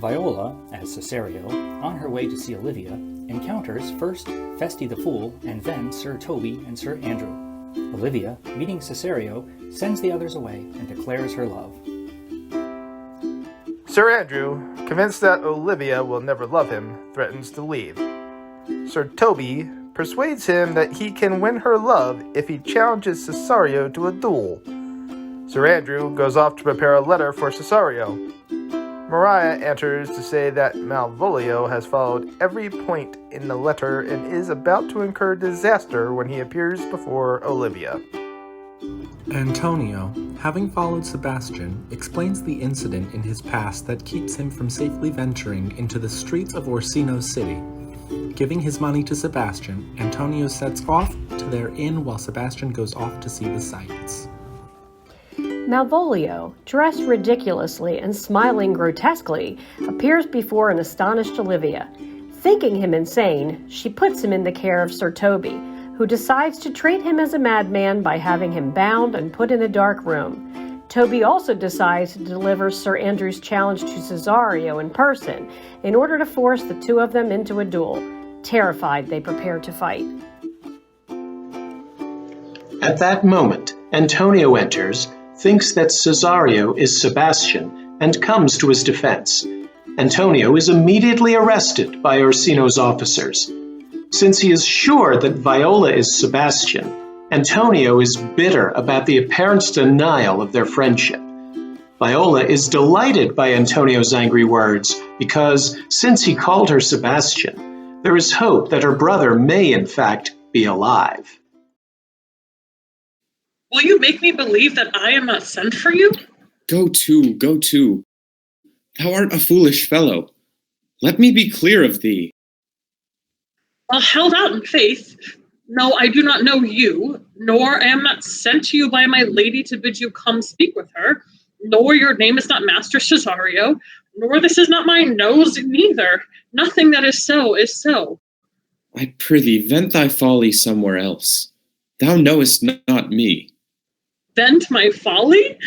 Viola, as Cesario, on her way to see Olivia, encounters first Feste the Fool and then Sir Toby and Sir Andrew. Olivia, meeting Cesario, sends the others away and declares her love. Sir Andrew, convinced that Olivia will never love him, threatens to leave. Sir Toby persuades him that he can win her love if he challenges Cesario to a duel. Sir Andrew goes off to prepare a letter for Cesario. Maria enters to say that Malvolio has followed every point in the letter and is about to incur disaster when he appears before Olivia. Antonio, having followed Sebastian, explains the incident in his past that keeps him from safely venturing into the streets of Orsino City. Giving his money to Sebastian, Antonio sets off to their inn while Sebastian goes off to see the sights. Malvolio, dressed ridiculously and smiling grotesquely, appears before an astonished Olivia. Thinking him insane, she puts him in the care of Sir Toby, who decides to treat him as a madman by having him bound and put in a dark room. Toby also decides to deliver Sir Andrew's challenge to Cesario in person in order to force the two of them into a duel. Terrified, they prepare to fight. At that moment, Antonio enters, thinks that Cesario is Sebastian, and comes to his defense. Antonio is immediately arrested by Orsino's officers. Since he is sure that Viola is Sebastian, Antonio is bitter about the apparent denial of their friendship. Viola is delighted by Antonio's angry words because, since he called her Sebastian, there is hope that her brother may in fact be alive. Will you make me believe that I am not sent for you? Go to. Thou art a foolish fellow. Let me be clear of thee. Well, held out in faith. No, I do not know you, nor am not sent to you by my lady to bid you come speak with her, nor your name is not Master Cesario, nor this is not my nose neither. Nothing that is so is so. I prithee, vent thy folly somewhere else. Thou knowest not me. Vent my folly?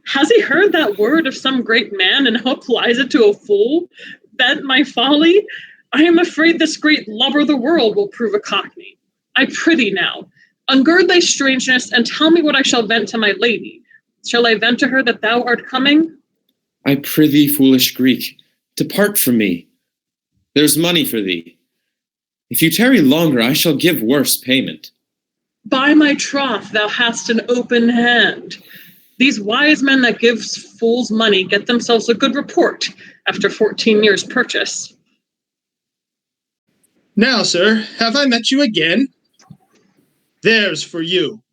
Has he heard that word of some great man and applies it to a fool? Vent my folly? I am afraid this great lover of the world will prove a cockney. I prithee now, ungird thy strangeness and tell me what I shall vent to my lady. Shall I vent to her that thou art coming? I prithee, foolish Greek, depart from me. There's money for thee. If you tarry longer, I shall give worse payment. By my troth, thou hast an open hand. These wise men that give fools money get themselves a good report after 14 years' purchase. Now, sir, have I met you again? There's for you.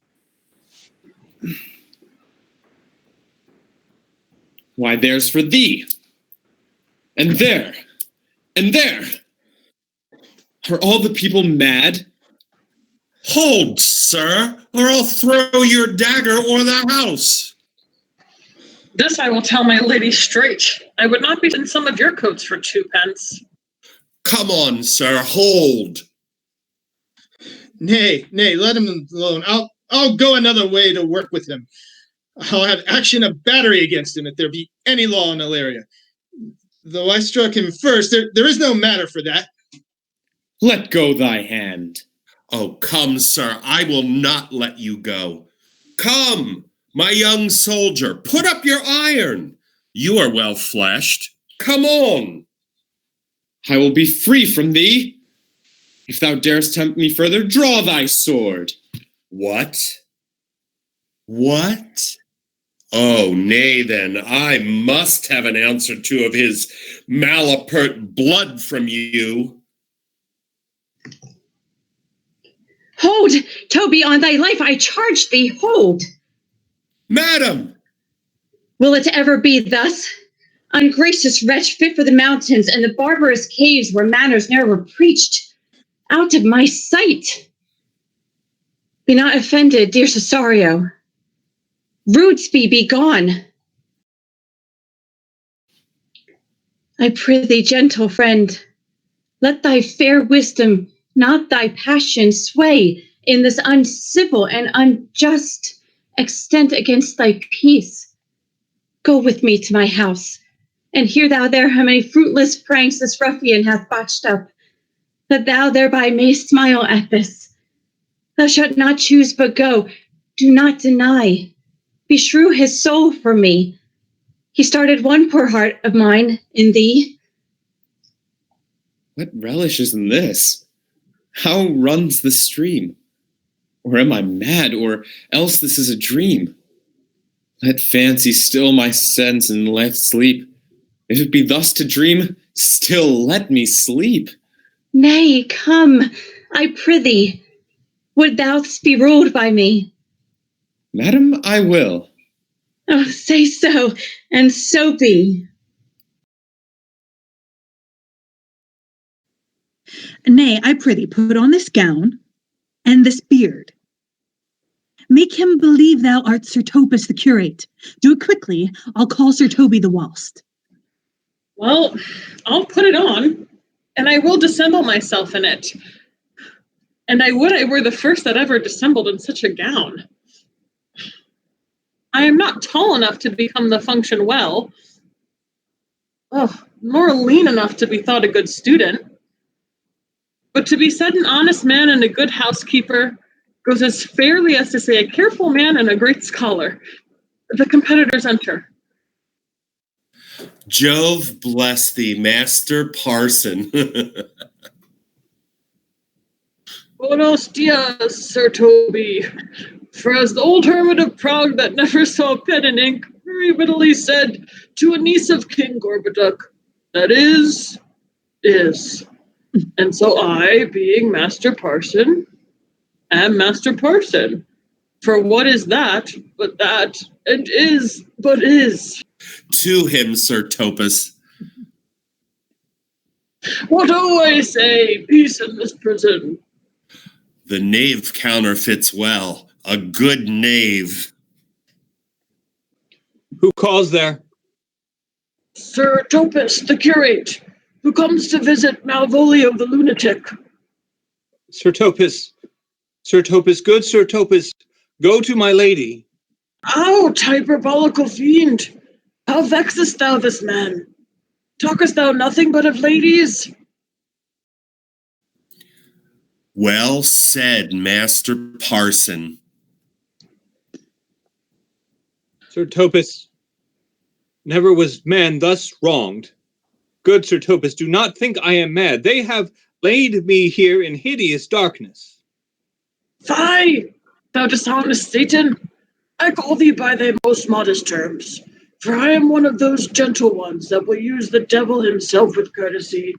Why, there's for thee. And there. Are all the people mad? Hold, sir, or I'll throw your dagger o'er the house. This I will tell my lady straight. I would not be in some of your coats for 2 pence. Come on, sir, hold. Nay, let him alone. I'll go another way to work with him. I'll have action of battery against him if there be any law in Elaria. Though I struck him first, there is no matter for that. Let go thy hand. Oh, come, sir, I will not let you go. Come, my young soldier, put up your iron. You are well fleshed. Come on. I will be free from thee. If thou darest tempt me further, draw thy sword. What? Oh, nay then, I must have an ounce or two of his malapert blood from you. Hold, Toby, on thy life, I charge thee, hold. Madam! Will it ever be thus? Ungracious wretch, fit for the mountains and the barbarous caves where manners ne'er were preached. Out of my sight. Be not offended, dear Cesario. Rudesby, be gone. I prithee, gentle friend, let thy fair wisdom, not thy passion, sway in this uncivil and unjust extent against thy peace. Go with me to my house, And hear thou there how many fruitless pranks this ruffian hath botched up, that thou thereby mayst smile at this. Thou shalt not choose but go. Do not deny. Beshrew his soul for me. He started one poor heart of mine in thee. What relish is in this? How runs the stream? Or am I mad, or else this is a dream? Let fancy still my sense and let sleep. If it be thus to dream, still let me sleep. Nay, come, I prithee. Would thou be ruled by me? Madam, I will. Oh, say so, and so be. Nay, I prithee, put on this gown and this beard. Make him believe thou art Sir Topus the curate. Do it quickly. I'll call Sir Toby the whilst. Well, I'll put it on, and I will dissemble myself in it. And I would I were the first that ever dissembled in such a gown. I am not tall enough to become the function well. Nor lean enough to be thought a good student. But to be said an honest man and a good housekeeper goes as fairly as to say a careful man and a great scholar. The competitors enter. Jove bless thee, Master Parson. Buenos dias, Sir Toby. For as the old hermit of Prague that never saw pen and ink very wittily said to a niece of King Gorboduc, that is. And so I, being Master Parson, am Master Parson. For what is that, but that, and is, but is. To him, Sir Topus. What do I say? Peace in this prison. The knave counterfeits well. A good knave. Who calls there? Sir Topus, the curate, who comes to visit Malvolio the lunatic. Sir Topus, good Sir Topus, go to my lady. Out, hyperbolical fiend! How vexest thou this man? Talkest thou nothing but of ladies? Well said, Master Parson. Sir Topus, never was man thus wronged. Good Sir Topus, do not think I am mad. They have laid me here in hideous darkness. Fie, thou dishonest Satan! I call thee by thy most modest terms, for I am one of those gentle ones that will use the devil himself with courtesy.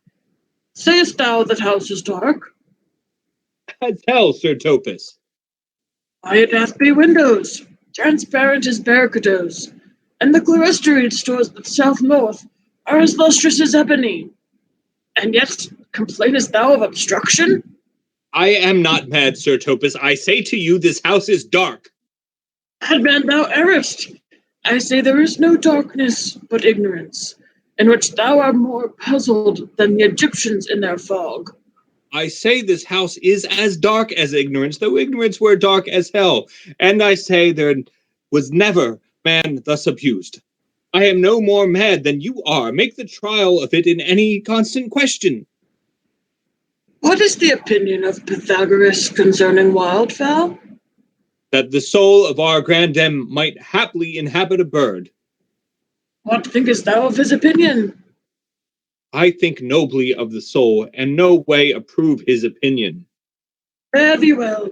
Sayest thou that house is dark? As hell, Sir Topus. Why, it hath be windows, transparent as barracadoes, and the clerestory stores that south north are as lustrous as ebony. And yet complainest thou of obstruction? I am not mad, Sir Topus. I say to you, this house is dark. Madman, thou errest. I say there is no darkness but ignorance, in which thou art more puzzled than the Egyptians in their fog. I say this house is as dark as ignorance, though ignorance were dark as hell. And I say there was never man thus abused. I am no more mad than you are. Make the trial of it in any constant question. What is the opinion of Pythagoras concerning wildfowl? That the soul of our grandam might haply inhabit a bird. What thinkest thou of his opinion? I think nobly of the soul, and no way approve his opinion. Fare thee well.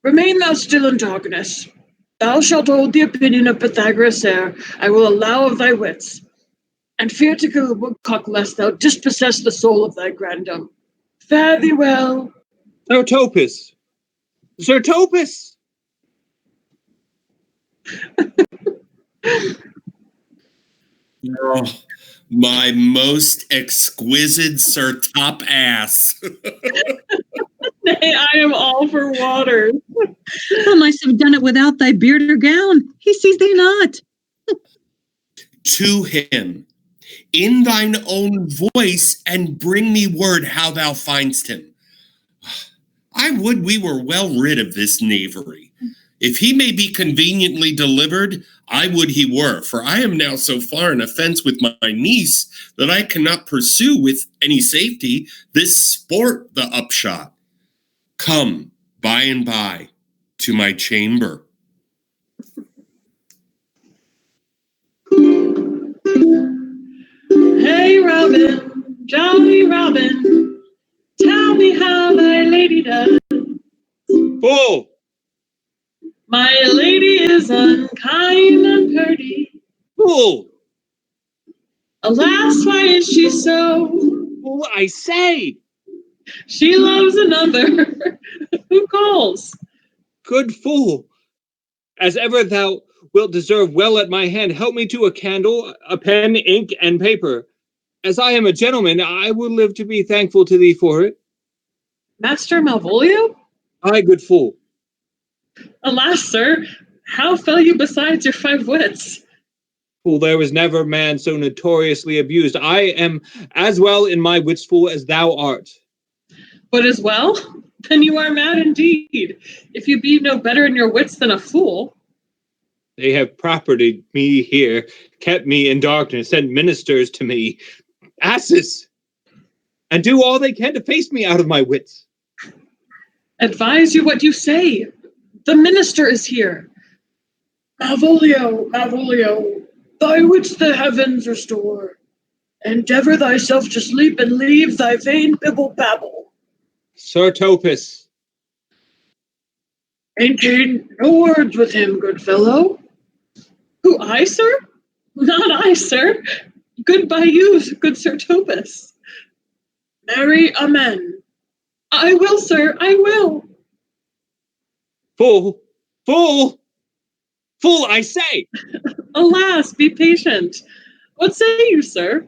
Remain thou still in darkness. Thou shalt hold the opinion of Pythagoras ere I will allow of thy wits, and fear to kill a woodcock lest thou dispossess the soul of thy grandam. Fare thee well. Sir Topus! Sir Topus! Oh, my most exquisite Sir Top Ass. Nay, I am all for water. Thou mightst have done it without thy beard or gown. He sees thee not. To him, in thine own voice, and bring me word how thou find'st him. I would we were well rid of this knavery. If he may be conveniently delivered, I would he were, for I am now so far in offense with my niece that I cannot pursue with any safety this sport the upshot. Come, by and by, to my chamber. Hey, Robin, jolly Robin, tell me how thy lady does. Fool! My lady is unkind and purty. Fool! Alas, why is she so? Fool, I say! She loves another. Who calls? Good fool! As ever thou wilt deserve well at my hand, help me to a candle, a pen, ink, and paper. As I am a gentleman, I will live to be thankful to thee for it. Master Malvolio? Aye, good fool. Alas, sir, how fell you besides your 5 wits? Fool, there was never man so notoriously abused. I am as well in my wits, fool, as thou art. But as well? Then you are mad indeed, if you be no better in your wits than a fool. They have propertied me here, kept me in darkness, sent ministers to me, asses, and do all they can to face me out of my wits. Advise you what you say. The minister is here. Malvolio, Malvolio, thy wits the heavens restore. Endeavor thyself to sleep and leave thy vain bibble-babble. Sir Topus. Maintain no words with him, good fellow. Who, I, sir? Not I, sir. Good by you, good Sir Topus. Marry, amen. I will, sir, I will. Fool! Fool! Fool, I say! Alas, be patient. What say you, sir?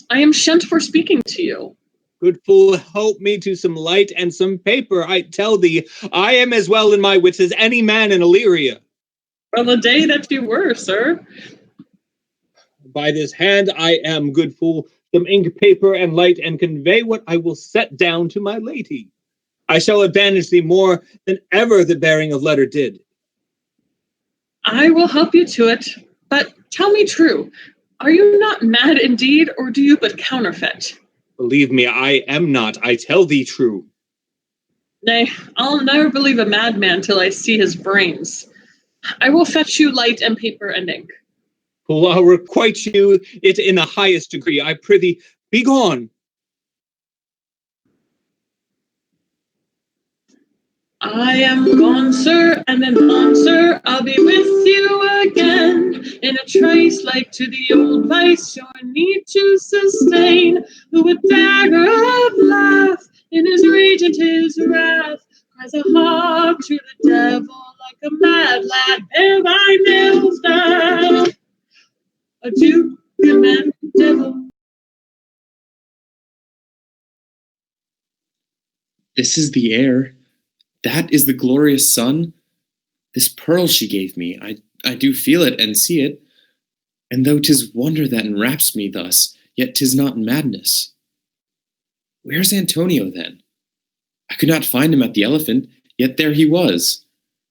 I am shent for speaking to you. Good fool, help me to some light and some paper. I tell thee, I am as well in my wits as any man in Illyria. From the day that you were, sir. By this hand I am, good fool, some ink, paper, and light, and convey what I will set down to my lady. I shall advantage thee more than ever the bearing of letter did. I will help you to it, but tell me true, are you not mad indeed, or do you but counterfeit? Believe me, I am not, I tell thee true. Nay, I'll never believe a madman till I see his brains. I will fetch you light and paper and ink. Fool, I'll requite you it in the highest degree. I prithee, be gone. I am gone, sir, and anon, sir, I'll be with you again. In a trice, like to the old vice, your need to sustain. Who with dagger of laugh, in his rage and his wrath, cries a hog to the devil, like a mad lad, bear thy nails down. Adieu, good man, devil. This is the air. That is the glorious sun. This pearl she gave me, I do feel it and see it. And though 'tis wonder that enwraps me thus, yet 'tis not madness. Where's Antonio then? I could not find him at the Elephant, yet there he was.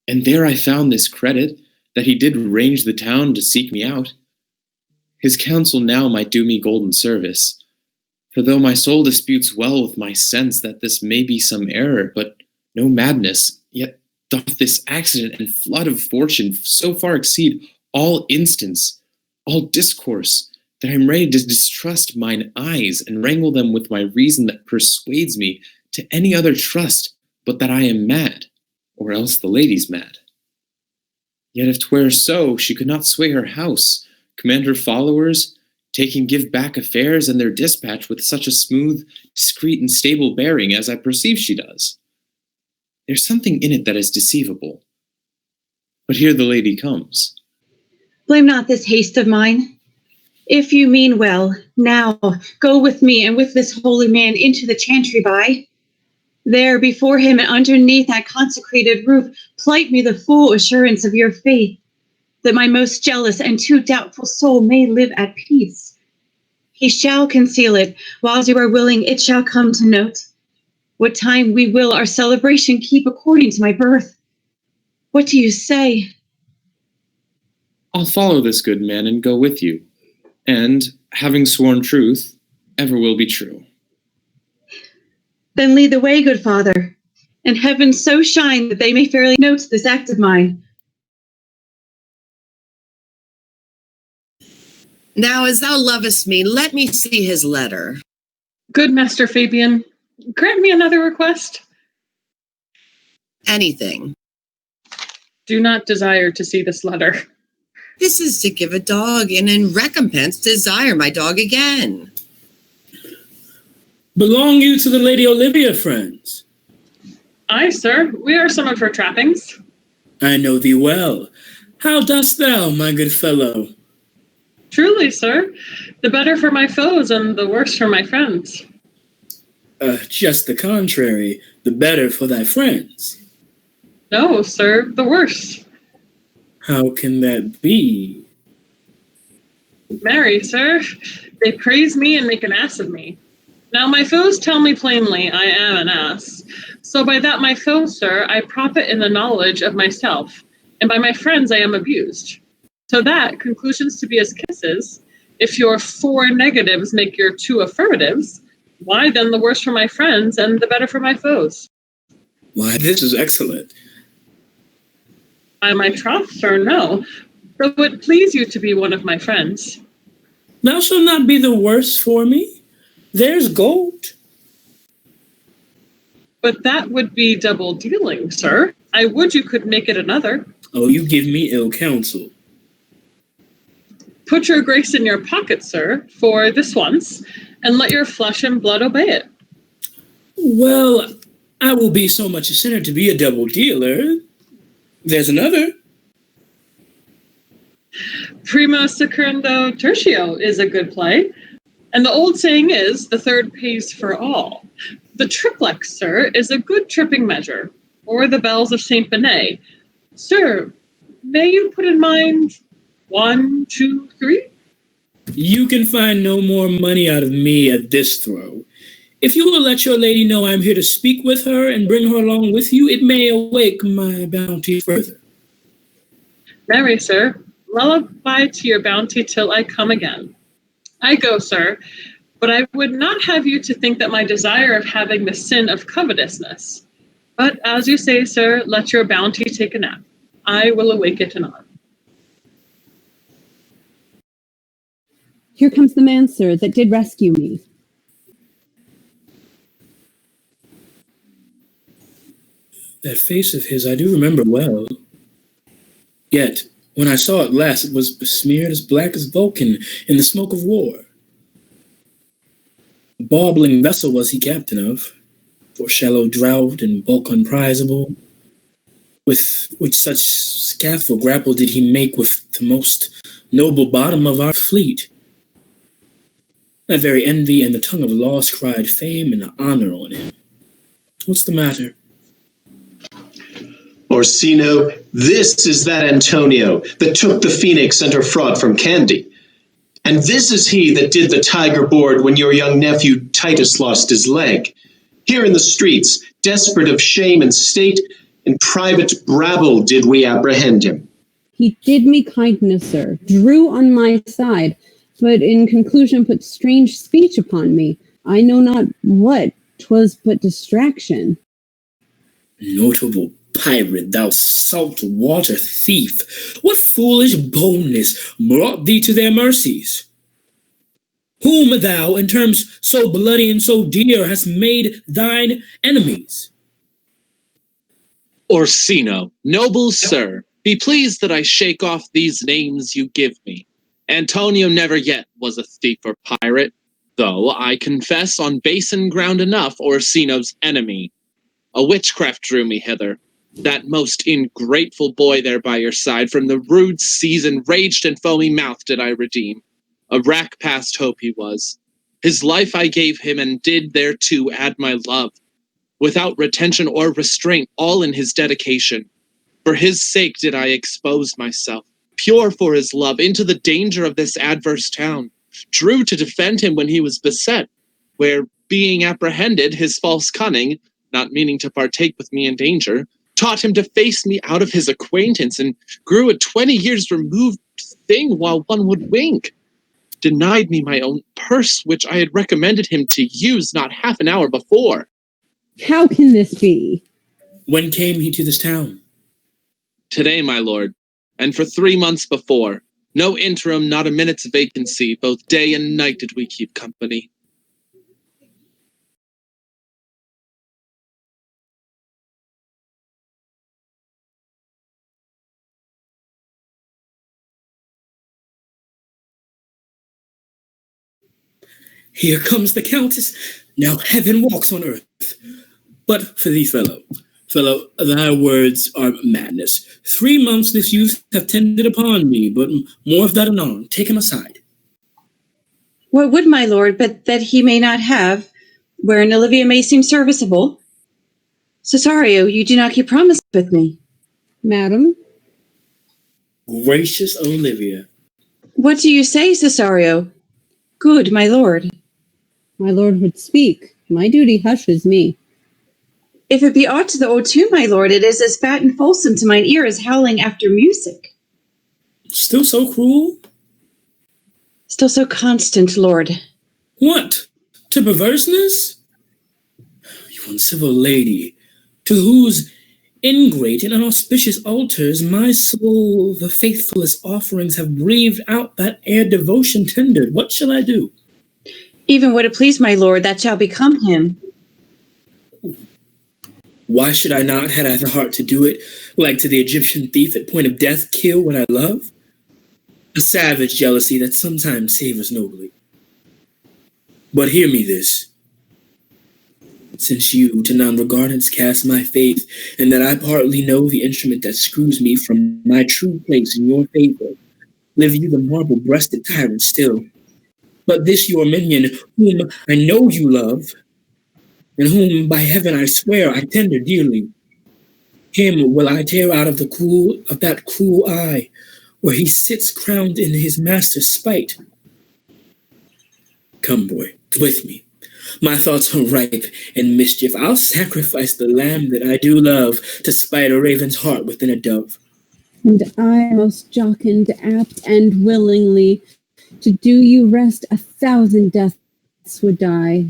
And there I found this credit, that he did range the town to seek me out. His counsel now might do me golden service. For though my soul disputes well with my sense that this may be some error, but no madness, yet doth this accident and flood of fortune so far exceed all instance, all discourse, that I am ready to distrust mine eyes and wrangle them with my reason that persuades me to any other trust but that I am mad, or else the lady's mad. Yet if 'twere so, she could not sway her house, command her followers, take and give back affairs and their dispatch with such a smooth, discreet, and stable bearing as I perceive she does. There's something in it that is deceivable. But here the lady comes. Blame not this haste of mine. If you mean well, now go with me and with this holy man into the chantry by. There before him and underneath that consecrated roof, plight me the full assurance of your faith, that my most jealous and too doubtful soul may live at peace. He shall conceal it, whiles you are willing it shall come to note. What time we will our celebration keep according to my birth. What do you say? I'll follow this good man and go with you, and, having sworn truth, ever will be true. Then lead the way, good father, and heaven so shine that they may fairly note this act of mine. Now, as thou lovest me, let me see his letter. Good Master Fabian, grant me another request. Anything. Do not desire to see this letter. This is to give a dog, and in recompense desire my dog again. Belong you to the Lady Olivia, friends? Aye, sir, we are some of her trappings. I know thee well. How dost thou, my good fellow? Truly, sir, the better for my foes and the worse for my friends. Just the contrary, the better for thy friends. No, sir, the worse. How can that be? Marry, sir, they praise me and make an ass of me. Now my foes tell me plainly I am an ass. So by that my foes, sir, I profit in the knowledge of myself, and by my friends I am abused. So that, conclusions to be as kisses, if your 4 negatives make your 2 affirmatives, why then the worse for my friends and the better for my foes? Why, this is excellent. By my troth, sir, no, though it please you to be one of my friends. Thou shalt not be the worse for me. There's gold. But that would be double dealing, sir. I would you could make it another. Oh, you give me ill counsel. Put your grace in your pocket, sir, for this once, and let your flesh and blood obey it. Well, I will be so much a sinner to be a double dealer. There's another. Primo secundo tertio is a good play. And the old saying is, the third pays for all. The triplex, sir, is a good tripping measure, or the bells of Saint Benet. Sir, may you put in mind 1, 2, 3? You can find no more money out of me at this throw. If you will let your lady know I'm here to speak with her and bring her along with you, it may awake my bounty further. Marry, sir, lullaby to your bounty till I come again. I go, sir, but I would not have you to think that my desire of having the sin of covetousness. But as you say, sir, let your bounty take a nap. I will awake it anon. Here comes the man, sir, that did rescue me. That face of his I do remember well. Yet, when I saw it last, it was besmeared as black as Vulcan in the smoke of war. A barbling vessel was he captain of, for shallow draught and bulk unprizable. With which such scathful grapple did he make with the most noble bottom of our fleet. That very envy and the tongue of loss cried fame and honor on him. What's the matter? Orsino, this is that Antonio that took the Phoenix and her fraud from Candy. And this is he that did the tiger board when your young nephew Titus lost his leg. Here in the streets, desperate of shame and state, in private brabble did we apprehend him. He did me kindness, sir, drew on my side, but in conclusion put strange speech upon me. I know not what, 'twas but distraction. Notable pirate, thou salt-water thief, what foolish boldness brought thee to their mercies? Whom thou, in terms so bloody and so dear, hast made thine enemies? Orsino, noble sir, be pleased that I shake off these names you give me. Antonio never yet was a thief or pirate, though I confess on basin ground enough Orsino's enemy. A witchcraft drew me hither. That most ingrateful boy there by your side, from the rude seas enraged and foamy mouth did I redeem. A rack past hope he was. His life I gave him, and did thereto add my love, without retention or restraint, all in his dedication. For his sake did I expose myself, pure for his love, into the danger of this adverse town, true to defend him when he was beset, where, being apprehended, his false cunning, not meaning to partake with me in danger, taught him to face me out of his acquaintance, and grew a 20 years removed thing while one would wink. Denied me my own purse, which I had recommended him to use not half an hour before. How can this be? When came he to this town? Today, my lord, and for 3 months before. No interim, not a minute's vacancy. Both day and night did we keep company. Here comes the Countess. Now heaven walks on earth. But for thee, fellow, thy words are madness. 3 months this youth have tended upon me, but more of that anon. Take him aside. What would my lord but that he may not have, wherein Olivia may seem serviceable? Cesario, you do not keep promise with me. Madam? Gracious Olivia. What do you say, Cesario? Good, my lord. My lord would speak. My duty hushes me. If it be aught to the old tune, my lord, it is as fat and fulsome to mine ear as howling after music. Still so cruel? Still so constant, lord. What? To perverseness? You uncivil lady, to whose ingrate and unauspicious altars my soul the faithfulest offerings have breathed out that ere devotion tendered. What shall I do? Even would it please my lord, that shall become him. Why should I not, had I the heart to do it, like to the Egyptian thief at point of death, kill what I love? A savage jealousy that sometimes savors nobly. But hear me this. Since you to non-regardance cast my faith, and that I partly know the instrument that screws me from my true place in your favor, live you the marble-breasted tyrant still. But this your minion, whom I know you love, and whom by heaven I swear I tender dearly, him will I tear out of that cruel eye, where he sits crowned in his master's spite. Come, boy, with me. My thoughts are ripe in mischief. I'll sacrifice the lamb that I do love to spite a raven's heart within a dove. And I, most jocund, apt, and willingly, to do you rest 1,000 deaths would die.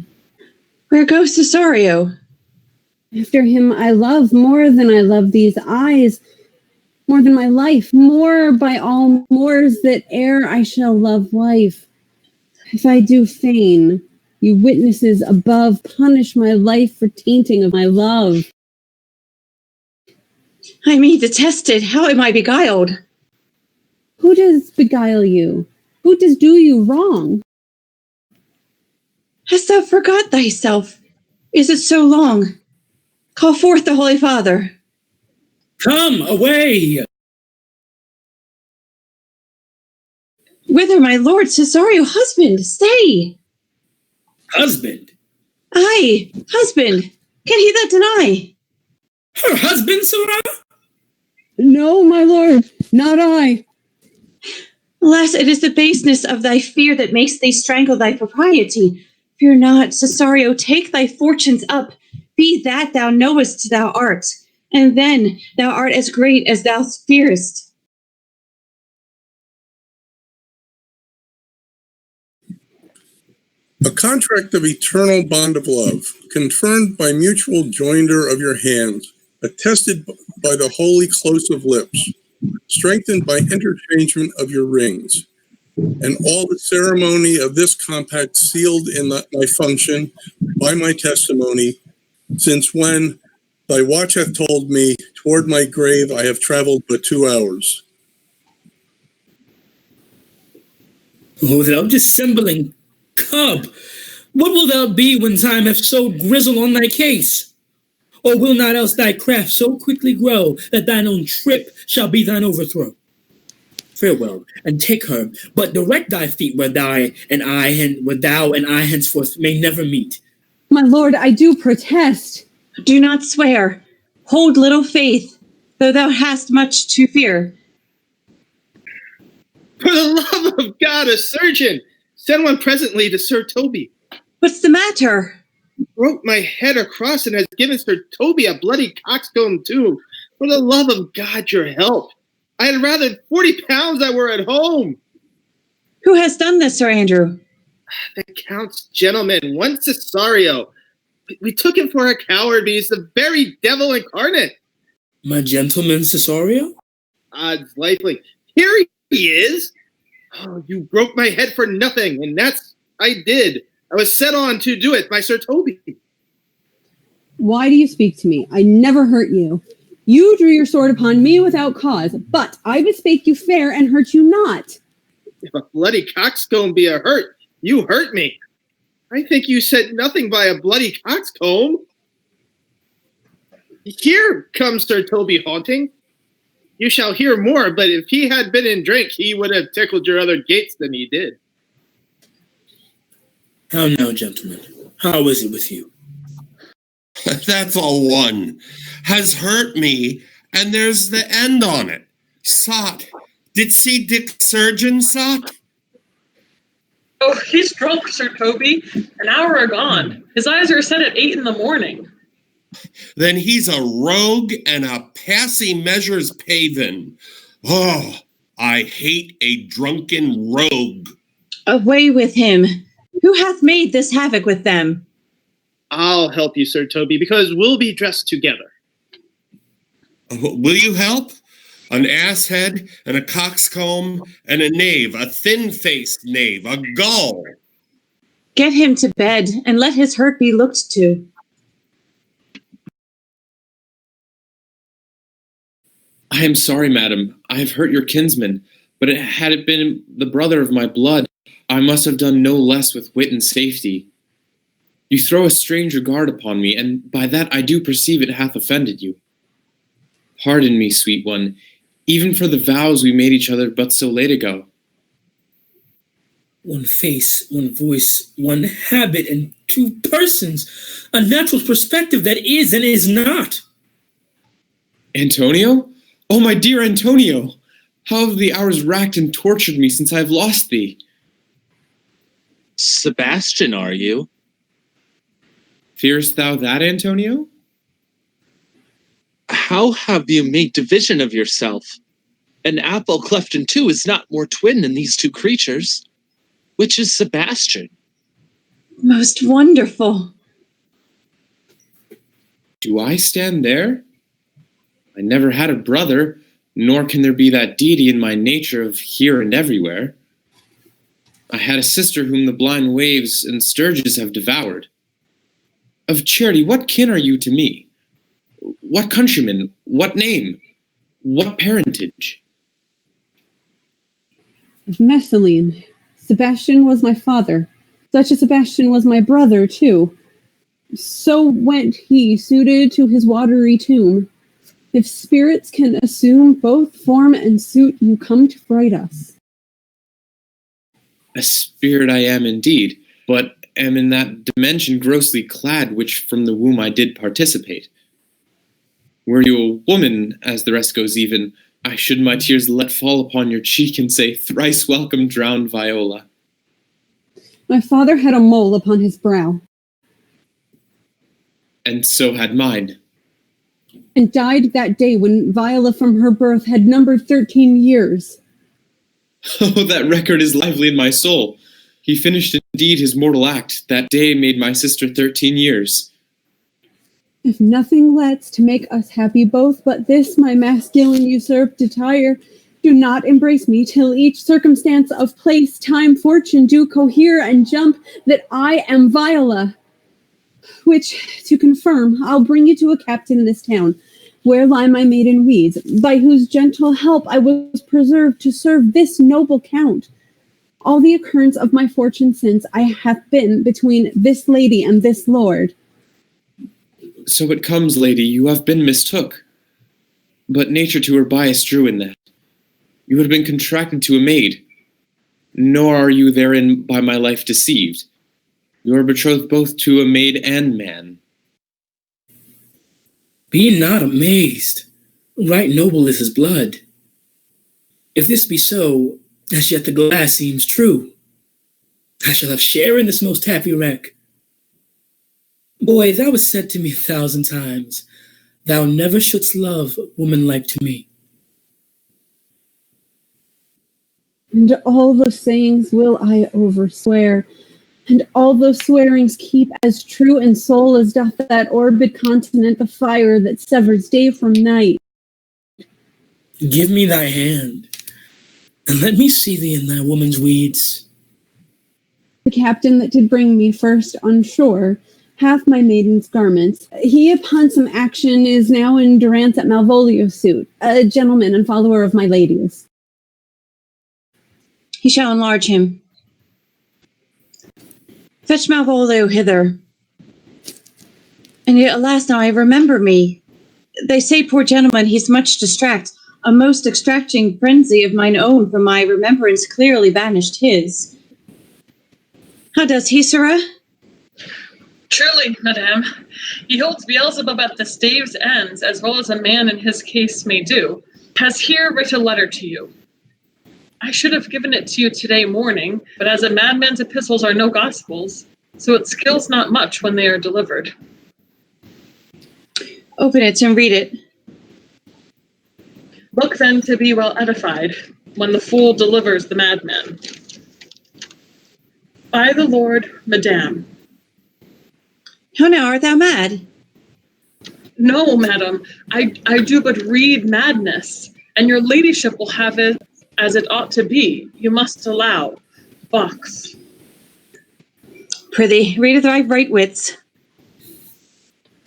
Where goes Cesario? After him I love more than I love these eyes, more than my life, more by all mores that e'er I shall love life. If I do feign, you witnesses above punish my life for tainting of my love. I me detested, how am I beguiled? Who does beguile you? Who does do you wrong? Hast thou forgot thyself? Is it so long? Call forth the Holy Father. Come, away! Whither, my lord, Cesario, husband, stay! Husband? Aye, husband. Can he that deny? Her husband, sirrah? No, my lord, not I. Alas, it is the baseness of thy fear that makes thee strangle thy propriety. Fear not, Cesario, take thy fortunes up. Be that thou knowest thou art, and then thou art as great as thou fearest. A contract of eternal bond of love, confirmed by mutual joinder of your hands, attested by the holy close of lips, strengthened by interchangement of your rings, and all the ceremony of this compact sealed in my function by my testimony, since when thy watch hath told me toward my grave I have traveled but 2 hours. O thou dissembling cub, what wilt thou be when time hath sowed grizzle on thy case? Or will not else thy craft so quickly grow that thine own trip shall be thine overthrow? Farewell, and take her, but direct thy feet where thou and I henceforth may never meet. My lord, I do protest. Do not swear. Hold little faith, though thou hast much to fear. For the love of God, a surgeon! Send one presently to Sir Toby. What's the matter? Broke my head across and has given Sir Toby a bloody coxcomb too. For the love of God, your help. I had rather 40 pounds that were at home. Who has done this, Sir Andrew? The Count's gentleman, one Cesario. We took him for a coward, but he's the very devil incarnate. My gentleman Cesario? Odds likely. Here he is. Oh, you broke my head for nothing, and that's I did. I was set on to do it by Sir Toby. Why do you speak to me? I never hurt you. You drew your sword upon me without cause, but I bespake you fair and hurt you not. If a bloody coxcomb be a hurt, you hurt me. I think you said nothing by a bloody coxcomb. Here comes Sir Toby haunting. You shall hear more, but if he had been in drink, he would have tickled your other gates than he did. How now, gentlemen? How is it with you? That's all one. Has hurt me, and there's the end on it. Sot. Did see Dick Surgeon, Sot? Oh, he's drunk, Sir Toby. An hour agone. His eyes are set at 8 in the morning. Then he's a rogue and a passy measures paven. Oh, I hate a drunken rogue. Away with him. Who hath made this havoc with them? I'll help you, Sir Toby, because we'll be dressed together. Will you help? An asshead and a coxcomb and a knave, a thin-faced knave, a gull. Get him to bed and let his hurt be looked to. I am sorry, madam. I have hurt your kinsman, but had it been the brother of my blood, I must have done no less with wit and safety. You throw a strange regard upon me, and by that I do perceive it hath offended you. Pardon me, sweet one, even for the vows we made each other but so late ago. One face, one voice, one habit, and two persons. A natural perspective that is and is not. Antonio? Oh, my dear Antonio! How have the hours racked and tortured me since I have lost thee? Sebastian, are you? Fearest thou that, Antonio? How have you made division of yourself? An apple cleft in two is not more twin than these two creatures. Which is Sebastian? Most wonderful. Do I stand there? I never had a brother, nor can there be that deity in my nature of here and everywhere. I had a sister whom the blind waves and sturges have devoured. Of charity, what kin are you to me? What countryman? What name? What parentage? Of Messalene. Sebastian was my father. Such a Sebastian was my brother, too. So went he, suited to his watery tomb. If spirits can assume both form and suit, you come to fright us. A spirit I am indeed, but am in that dimension grossly clad which from the womb I did participate. Were you a woman, as the rest goes even, I should my tears let fall upon your cheek and say, thrice welcome, drowned Viola. My father had a mole upon his brow. And so had mine. And died that day when Viola from her birth had numbered 13 years. Oh, that record is lively in my soul. He finished indeed his mortal act. That day made my sister 13 years. If nothing lets to make us happy both, but this my masculine usurped attire, do not embrace me till each circumstance of place, time, fortune do cohere and jump that I am Viola. Which, to confirm, I'll bring you to a captain in this town, where lie my maiden weeds, by whose gentle help I was preserved to serve this noble count. All the occurrence of my fortune since I have been between this lady and this lord. So it comes, lady, you have been mistook. But nature to her bias drew in that. You had been contracted to a maid, nor are you therein by my life deceived. You are betrothed both to a maid and man. Be not amazed. Right noble is his blood. If this be so, as yet the glass seems true. I shall have share in this most happy wreck. Boy, thou was said to me 1,000 times, Thou never shouldst love woman like to me. And all those sayings will I overswear, and all those swearings keep as true in soul as doth that orbed continent the fire that severs day from night. Give me thy hand, and let me see thee in thy woman's weeds. The captain that did bring me first on shore hath my maiden's garments. He upon some action is now in durance at Malvolio suit, a gentleman and follower of my lady's. He shall enlarge him. Fetch Malvolio hither. And yet, alas, now I remember me. They say, poor gentleman, he's much distract. A most extracting frenzy of mine own from my remembrance clearly banished his. How does he, sirrah? Truly, madame, he holds Beelzebub at the stave's ends, as well as a man in his case may do. Has here writ a letter to you. I should have given it to you today morning, but as a madman's epistles are no gospels, so it skills not much when they are delivered. Open it and read it. Look then to be well edified, when the fool delivers the madman. By the Lord, madame. How now, art thou mad? No, madam, I do but read madness, and your ladyship will have it as it ought to be. You must allow. Box. Prithee, read thy right wits.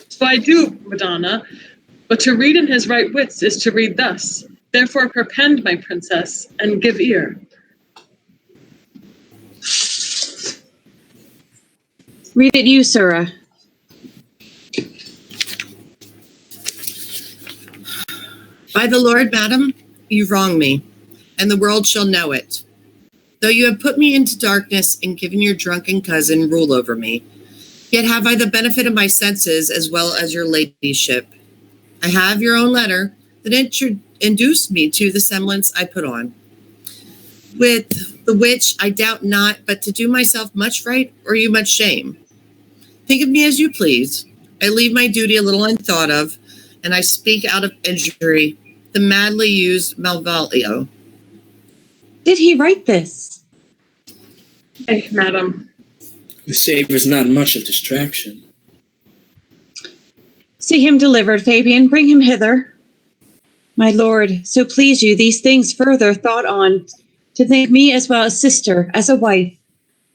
So I do, Madonna, but to read in his right wits is to read thus. Therefore perpend, my princess, and give ear. Read it you, sirrah. By the Lord, madam, you wrong me, and the world shall know it. Though you have put me into darkness and given your drunken cousin rule over me, yet have I the benefit of my senses as well as your ladyship. I have your own letter that induced me to the semblance I put on, with the which I doubt not but to do myself much right or you much shame. Think of me as you please. I leave my duty a little unthought of, and I speak out of injury, the madly used Malvolio. Did he write this? Hey, madam. The savour's not much of distraction. See him delivered, Fabian. Bring him hither. My lord, so please you, these things further thought on, to think me as well as sister, as a wife.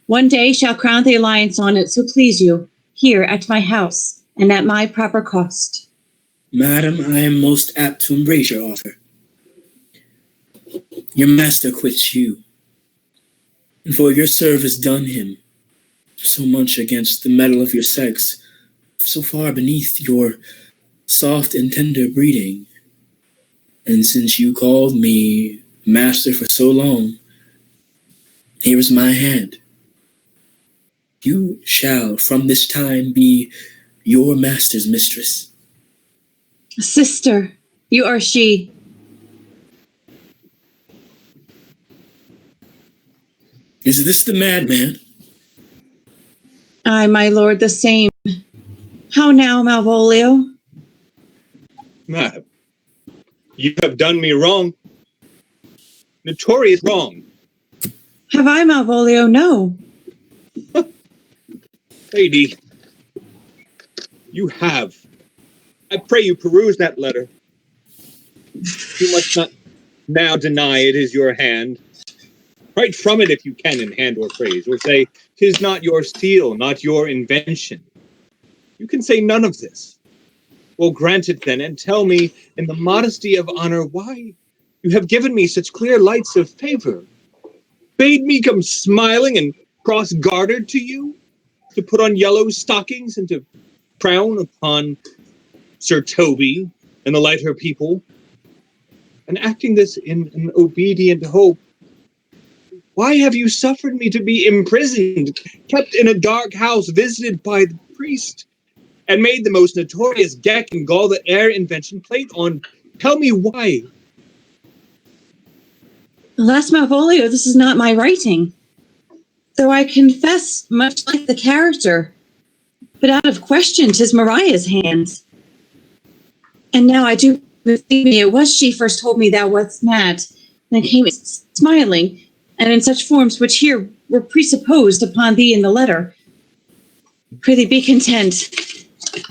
One day shall crown the alliance on it, so please you, here at my house, and at my proper cost. Madam, I am most apt to embrace your offer. Your master quits you, and for your service done him, so much against the metal of your sex, so far beneath your soft and tender breeding. And since you called me master for so long, here is my hand. You shall from this time be your master's mistress. Sister, you are she. Is this the madman? Aye, my lord, the same. How now, Malvolio? Madam, you have done me wrong. Notorious wrong. Have I, Malvolio? No. Lady, you have. I pray you peruse that letter. You must not now deny it is your hand. Write from it if you can in hand or phrase, or say, 'tis not your steel, not your invention. You can say none of this. Well, grant it then, and tell me, in the modesty of honor, why you have given me such clear lights of favor. Bade me come smiling and cross-gartered to you, to put on yellow stockings and to frown upon Sir Toby and the lighter people, and acting this in an obedient hope. Why have you suffered me to be imprisoned, kept in a dark house, visited by the priest, and made the most notorious geck and gall that e'er invention played on? Tell me why. Alas, Malvolio, this is not my writing. Though I confess much like the character, but out of question 'tis Maria's hands. And now I do believe me, it was she first told me thou wast mad, and came smiling, and in such forms which here were presupposed upon thee in the letter. Prithee be content.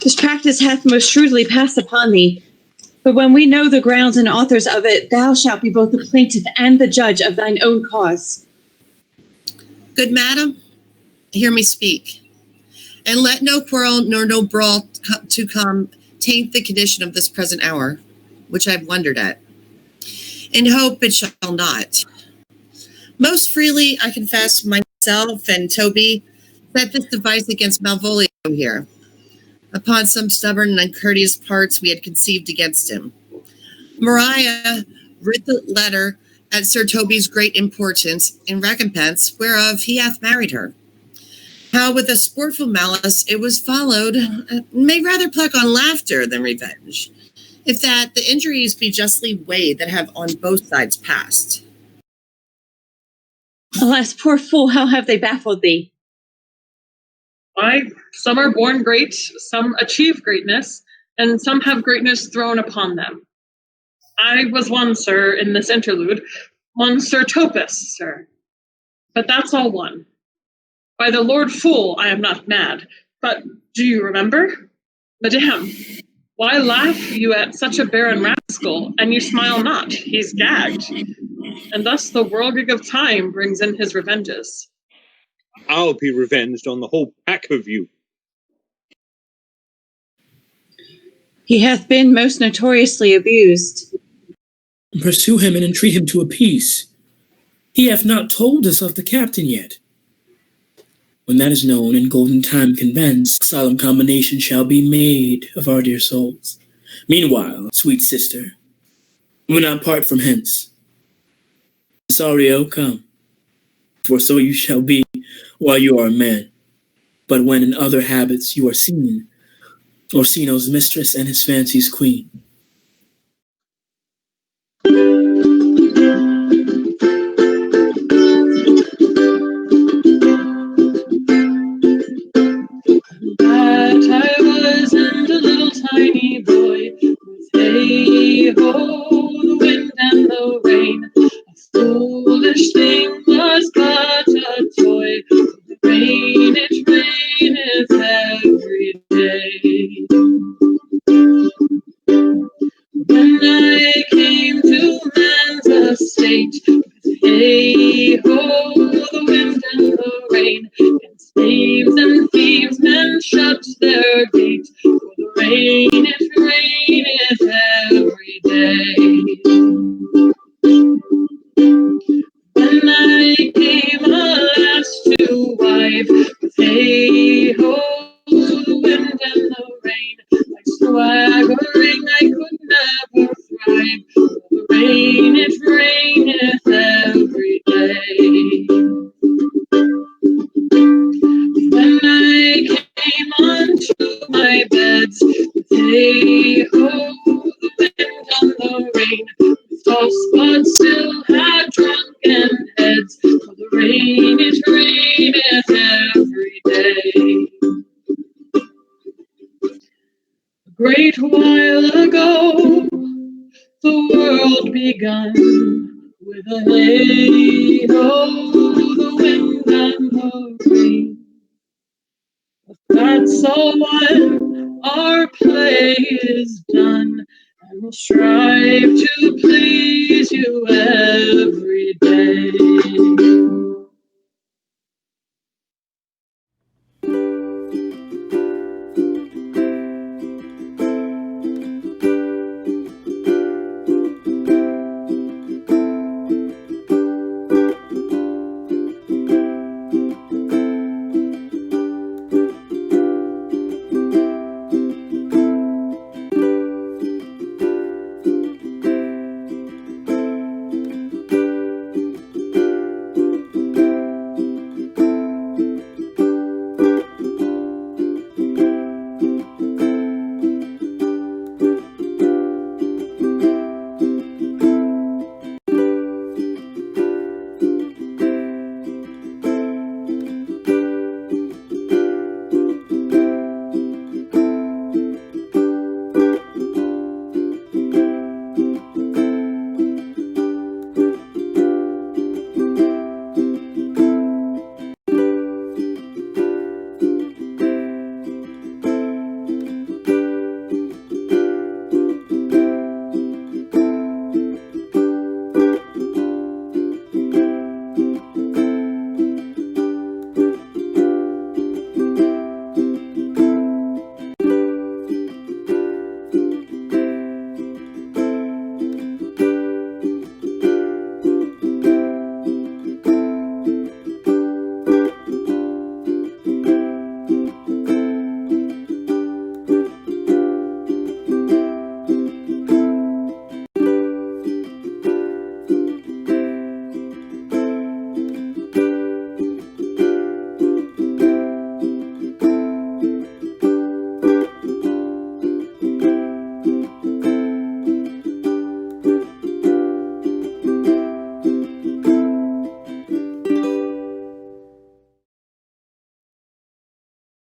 This practice hath most shrewdly passed upon thee, but when we know the grounds and authors of it, thou shalt be both the plaintiff and the judge of thine own cause. Good madam, hear me speak, and let no quarrel nor no brawl to come taint the condition of this present hour, which I've wondered at. In hope it shall not. Most freely I confess myself and Toby set this device against Malvolio here, upon some stubborn and uncourteous parts we had conceived against him. Maria writ the letter at Sir Toby's great importance, in recompense whereof he hath married her. How with a sportful malice it was followed, may rather pluck on laughter than revenge, if that the injuries be justly weighed that have on both sides passed. Alas, poor fool, how have they baffled thee? Why, some are born great, some achieve greatness, and some have greatness thrown upon them. I was one, sir, in this interlude, one Sir Toby, sir. But that's all one. By the Lord Fool, I am not mad, but do you remember? Madame, why laugh you at such a barren rascal, and you smile not? He's gagged. And thus the whirligig of time brings in his revenges. I'll be revenged on the whole pack of you. He hath been most notoriously abused. Pursue him and entreat him to a peace. He hath not told us of the captain yet. When that is known and golden time convenes, solemn combination shall be made of our dear souls. Meanwhile, sweet sister, we will not part from hence. Cesario, come, for so you shall be while you are a man. But when in other habits you are seen, Orsino's mistress and his fancy's queen. That I wasn't a little tiny boy, with hey-ho, the wind and the rain. A foolish thing was but a toy, the rain it raineth every day. When I came to man's estate, with hey-ho, the wind and the rain, and slaves and thieves men shut their gate, for the rain it raineth every day. When I came alas to wife, with hey-ho, the wind and the rain, like swaggering I could never thrive, for the rain it raineth every day. When I came unto my beds, with hey-ho, the wind and the rain, false but still had drunken heads, for the rain it raineth every day. A great while ago, the world begun, with a hey-ho, the wind and the rain. That's all when our play is done, and we'll strive to please you every day.